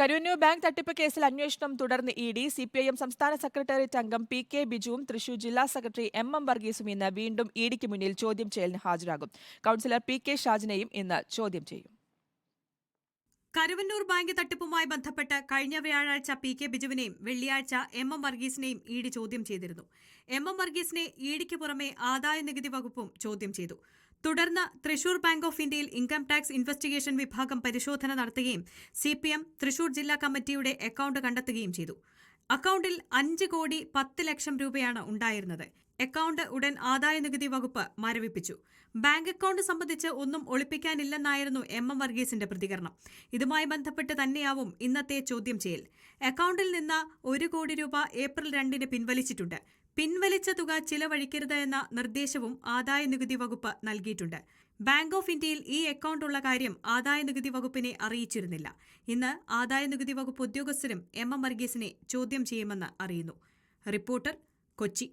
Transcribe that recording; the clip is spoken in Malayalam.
കരുവന്നൂർ ബാങ്ക് തട്ടിപ്പ് കേസിൽ അന്വേഷണം തുടർന്ന് ഇഡി. സിപിഐഎം സംസ്ഥാന സെക്രട്ടേറിയറ്റ് അംഗം പി.കെ. ബിജുവും തൃശൂർ ജില്ലാ സെക്രട്ടറി എം. വർഗീസും ഇന്ന് വീണ്ടും ഇഡിക്ക് മുന്നിൽ ചോദ്യം ചെയ്യലിന് ഹാജരാകും. Councillor P K. ഷാജിനെയും ഇന്ന് ചോദ്യം ചെയ്യും. കരുവന്നൂർ ബാങ്ക് തട്ടിപ്പുമായി ബന്ധപ്പെട്ട് കഴിഞ്ഞ വ്യാഴാഴ്ച പി.കെ. ബിജുവിനെയും വെള്ളിയാഴ്ച എം. വർഗീസിനെയും ഇഡി ചോദ്യം ചെയ്തിരുന്നു. എം. വർഗീസിനെ ഇഡിക്ക് പുറമെ ആദായനികുതി വകുപ്പും ചോദ്യം ചെയ്തു. തുടർന്ന് തൃശൂർ ബാങ്ക് ഓഫ് ഇന്ത്യയിൽ ഇൻകം ടാക്സ് ഇൻവെസ്റ്റിഗേഷൻ വിഭാഗം പരിശോധന നടത്തുകയും സിപിഎം തൃശൂർ ജില്ലാ കമ്മിറ്റിയുടെ അക്കൌണ്ട് കണ്ടെത്തുകയും ചെയ്തു. അക്കൌണ്ടിൽ 5,10,00,000 രൂപയാണ് ഉണ്ടായിരുന്നത്. അക്കൌണ്ട് ഉടൻ ആദായനികുതി വകുപ്പ് മരവിപ്പിച്ചു. ബാങ്ക് അക്കൌണ്ട് സംബന്ധിച്ച് ഒന്നും ഒളിപ്പിക്കാനില്ലെന്നായിരുന്നു എം. വർഗീസിന്റെ പ്രതികരണം. ഇതുമായി ബന്ധപ്പെട്ട് തന്നെയാവും ഇന്നത്തെ ചോദ്യം ചെയ്യൽ. അക്കൌണ്ടിൽ നിന്ന് 1 കോടി രൂപ ഏപ്രിൽ 2-ന് പിൻവലിച്ചിട്ടുണ്ട്. പിൻവലിച്ച തുക ചിലവഴിക്കരുത് എന്ന നിർദ്ദേശവും ആദായനികുതി വകുപ്പ് നൽകിയിട്ടുണ്ട്. ബാങ്ക് ഓഫ് ഇന്ത്യയിൽ ഈ അക്കൌണ്ട് ഉള്ള കാര്യം ആദായനികുതി വകുപ്പിനെ അറിയിച്ചിരുന്നില്ല. ഇന്ന് ആദായനികുതി വകുപ്പ് ഉദ്യോഗസ്ഥരും എം. വർഗീസിനെ ചോദ്യം ചെയ്യുമെന്ന് അറിയുന്നു. റിപ്പോർട്ടർ, കൊച്ചി.